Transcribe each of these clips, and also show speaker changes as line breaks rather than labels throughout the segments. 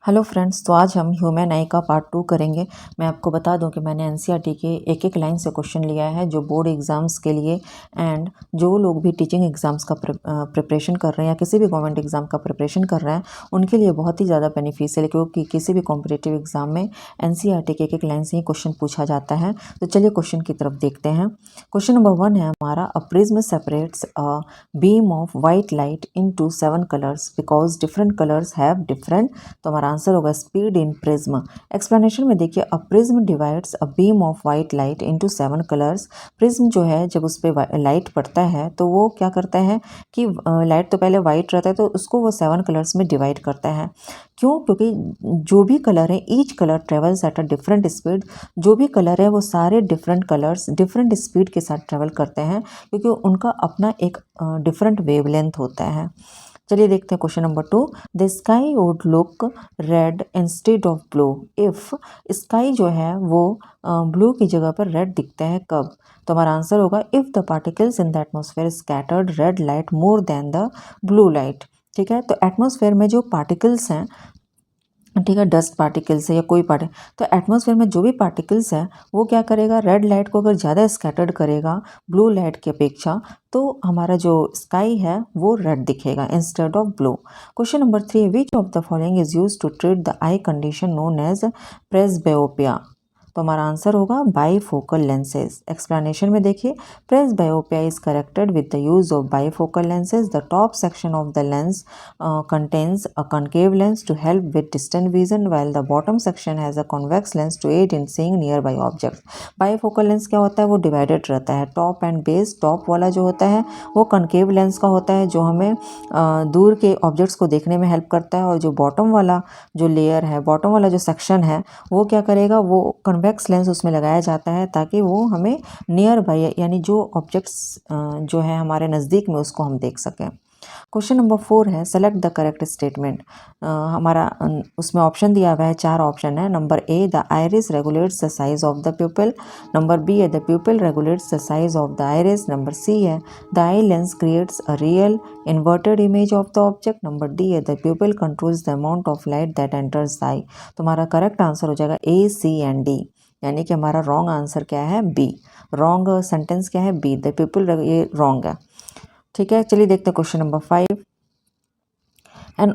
Hello friends, तो आज हम ह्यूमन आई का पार्ट 2 करेंगे। मैं आपको बता दूं कि मैंने एनसीईआरटी के एक एक लाइन से क्वेश्चन लिया है जो बोर्ड एग्ज़ाम्स के लिए एंड जो लोग भी टीचिंग एग्ज़ाम्स का प्रिपरेशन कर रहे हैं या किसी भी गवर्नमेंट एग्ज़ाम का प्रिपरेशन कर रहे हैं उनके लिए बहुत ही ज़्यादा बेनिफिशियल है, क्योंकि किसी भी कॉम्पिटिटिव एग्ज़ाम में एनसीईआरटी के एक एक लाइन से ही क्वेश्चन पूछा जाता है। तो चलिए क्वेश्चन की तरफ देखते हैं। क्वेश्चन नंबर 1 है हमारा, a prism separates a beam of white light into 7 colours because different colours have different. तो हमारा आंसर होगा स्पीड इन प्रिज्म। एक्सप्लेनेशन में देखिए, a prism divides a beam of white light into 7 colours. Prism जो है जब उस पर लाइट पड़ता है तो वो क्या करता है कि लाइट तो पहले वाइट रहता है तो उसको वो 7 कलर्स में डिवाइड करता है। क्यों? क्योंकि जो भी कलर है, each colour travels at a different speed. जो भी कलर है वो सारे डिफरेंट कलर्स डिफरेंट स्पीड के साथ ट्रेवल करते हैं, क्योंकि उनका अपना एक डिफरेंट वेवलेंथ होता है। चलिए देखते हैं question number 2। The sky would look red instead of blue if. Sky जो है वो ब्लू की जगह पर रेड दिखता है कब? तो हमारा आंसर होगा if the particles in the atmosphere scattered red light more than the blue light. ठीक है, तो एटमॉस्फेयर में जो पार्टिकल्स हैं, ठीक है, डस्ट पार्टिकल्स है या कोई तो एटमॉस्फेयर में जो भी पार्टिकल्स है वो क्या करेगा, रेड लाइट को अगर ज़्यादा स्कैटर्ड करेगा ब्लू लाइट की अपेक्षा, तो हमारा जो स्काई है वो रेड दिखेगा instead of blue. Question number 3, which of the following is use to treat the eye condition known as presbyopia. तो हमारा आंसर होगा बाईफोकल लेंसेज। एक्सप्लेनेशन में देखिए, presbyopia is corrected with the use of bifocal lenses. The top section of the lens contains a concave lens to help with distant vision, while the bottom section has a convex lens to aid in seeing nearby objects. Bifocal lens क्या होता है? वो divided रहता है, top and base. Top वाला जो होता है वो कनकेव लेंस का होता है जो हमें दूर के ऑब्जेक्ट्स को देखने में हेल्प करता है, और जो बॉटम वाला जो लेयर है, बॉटम वाला जो सेक्शन है वो क्या करेगा, वो कन्वेक्स लेंस उसमें लगाया जाता है ताकि वो हमें नियर बाई यानी जो ऑब्जेक्ट्स जो है हमारे नज़दीक में उसको हम देख सकें। क्वेश्चन नंबर 4 है, सेलेक्ट द करेक्ट स्टेटमेंट। हमारा उसमें ऑप्शन दिया हुआ है, 4 ऑप्शन है। Number A, the iris regulates the size of the pupil. Number B है, the pupil regulates the size of the iris. Number C है, the eye lens creates a real inverted image of the object. Number D है, the pupil controls the amount of light that enters the eye. तो हमारा correct answer हो जाएगा ए, सी and D, यानी कि हमारा wrong answer क्या है, बी। रॉन्ग सेंटेंस क्या है, बी, द प्यूपिल, ये रॉन्ग है। ठीक है, चलिए देखते हैं question number 5। An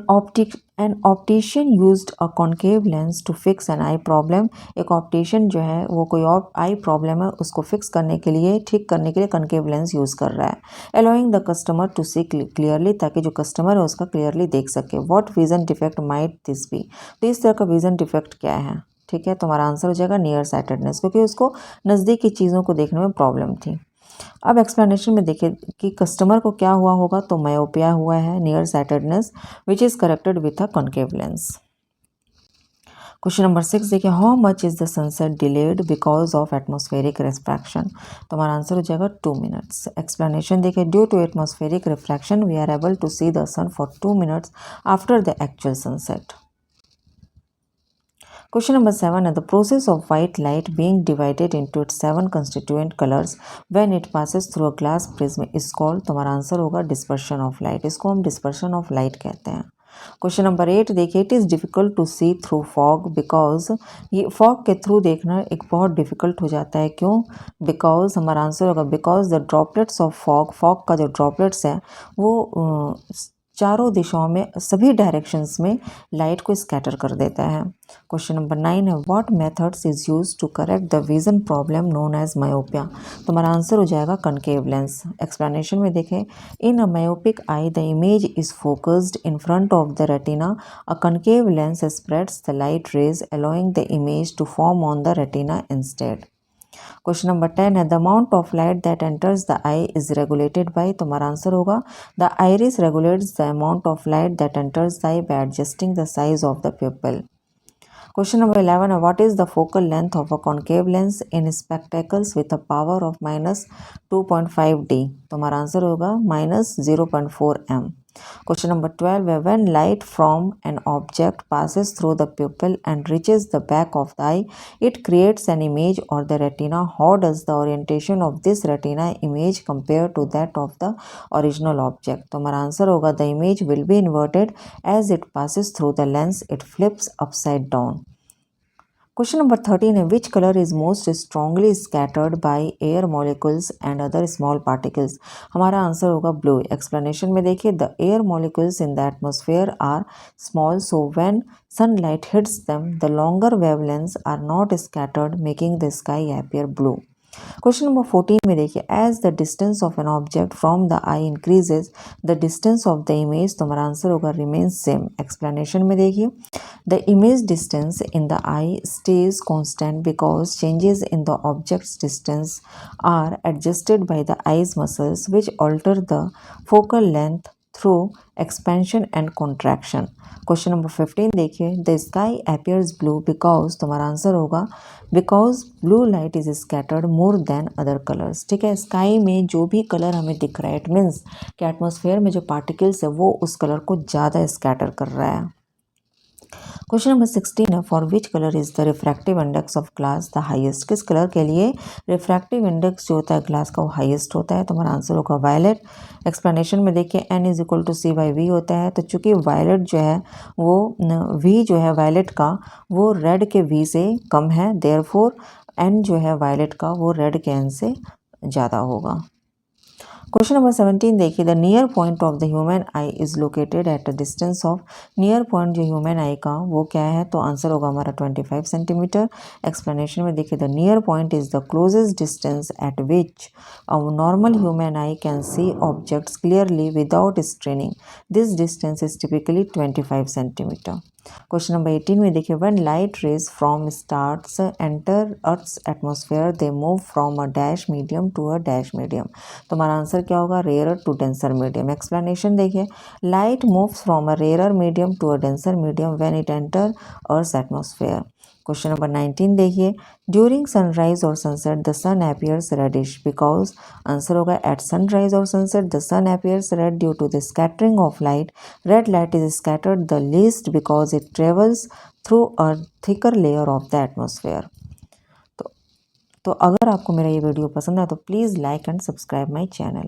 optician used a concave lens to fix an eye problem. एक ऑप्टिशियन जो है वो कोई और आई प्रॉब्लम है उसको फिक्स करने के लिए, ठीक करने के लिए कनकेव लेंस यूज़ कर रहा है। Allowing the customer to see clearly, ताकि जो कस्टमर है उसका क्लियरली देख सके। What vision defect might this be. तो इस तरह का विजन डिफेक्ट क्या है? ठीक है, तो हमारा आंसर हो जाएगा नियर साइटेडनेस, क्योंकि उसको नज़दीक की चीज़ों को देखने में प्रॉब्लम थी। अब एक्सप्लेनेशन में देखिए कि कस्टमर को क्या हुआ होगा, तो मायोपिया हुआ है, near sightedness, which is corrected with a concave lens. Question number 6 देखिए, how much is the sunset delayed because of atmospheric refraction. तो हमारा आंसर हो जाएगा 2 मिनट्स। एक्सप्लेनेशन देखिए, due to atmospheric refraction we are able to see the sun for 2 minutes after the actual sunset. Question number 7 is the process of white light being divided into its 7 constituent colors when it passes through a glass prism is called। तो हमारा answer होगा dispersion of light। इसको हम dispersion of light कहते हैं। Question number 8 देखिए, it is difficult to see through fog because, ये fog के थ्रू देखना एक बहुत डिफ़िकल्ट हो जाता है। क्यों? बिकॉज हमारा आंसर होगा because the droplets of fog, fog का जो ड्रॉपलेट्स है वो चारों दिशाओं में, सभी डायरेक्शंस में लाइट को स्कैटर कर देता है। क्वेश्चन नंबर 9 है, what methods is use to correct the vision problem known as myopia. तो हमारा आंसर हो जाएगा कनकेव लेंस। एक्सप्लेनेशन में देखें, in a myopic eye the image is focused in front of the retina. A concave lens spreads the light rays allowing the image to form on the retina instead. Question number 10 है, the amount of light that enters the eye is regulated by. तो हमारा answer होगा the iris regulates the amount of light that enters the eye by adjusting the size of the प्यूपिल। Question number 11 है, what is the focal length of a concave lens in spectacles with a power of -2.5 D। तो हमारा answer होगा -0.4 M। Question number 12 है when light from an object passes through the pupil and reaches the back of the eye, it creates an image or the retina. How does the orientation of this retina image compare to that of the original object? तो हमारा answer होगा the image will be inverted as it passes through the lens. It flips upside down. Question number 13 है which color is most strongly scattered by air molecules and other small particles? हमारा answer होगा blue. Explanation में देखिए the air molecules in the atmosphere are small, so when sunlight hits them the longer wavelengths are not scattered, making the sky appear blue. Question number 14 में देखिए as the distance of an object from the eye increases the distance of the image, तो हमारा answer होगा remains same. Explanation में देखिए the image distance in the eye stays constant because changes in the objects distance are adjusted by the eyes muscles which alter the focal length through expansion and contraction. Question number 15 देखिए the sky appears blue because, तो हमारा answer होगा because blue light is scattered more than other colours. ठीक है, sky में जो भी colour हमें दिख रहा है इट मीन्स कि एटमॉस्फेयर में जो पार्टिकल्स है वो उस कलर को ज़्यादा स्कैटर कर रहा है. क्वेश्चन नंबर 16 है for which colour is the refractive index of glass the highest? किस कलर के लिए रिफ्रैक्टिव इंडेक्स जो होता है ग्लास का वो हाईएस्ट होता है? तो हमारा आंसर होगा वायलेट. एक्सप्लेनेशन में देखिए n is equal to C/V होता है, तो चूंकि वायलेट जो है वो v जो है वायलेट का वो रेड के v से कम है, देयरफॉर n जो है वायलेट का वो रेड के n से ज़्यादा होगा. क्वेश्चन नंबर 17 देखिए the near point of the human I is located at a distance of, near point जो ह्यूमन आई का वो क्या है? तो आंसर होगा हमारा 25 सेंटीमीटर. एक्सप्लेनेशन में देखिए the near point is the closest distance at which a normal human eye can see objects clearly without straining. This distance is typically 25 centimetre. Question number 18 में देखिए when light rays from stars enter earth's atmosphere they move from a dash medium to a dash medium. तो हमारा answer क्या होगा? Rarer to denser medium. Explanation देखिए light moves from a rarer medium to a denser medium when it enter earth's atmosphere. Question number 19 देखिए during sunrise और sunset the sun appears reddish because, answer होगा at sunrise और sunset the sun appears red due to the scattering of light. Red light is scattered the least because it travels through a thicker layer of the atmosphere. तो अगर आपको मेरा ये video पसंद है तो please like and subscribe my channel.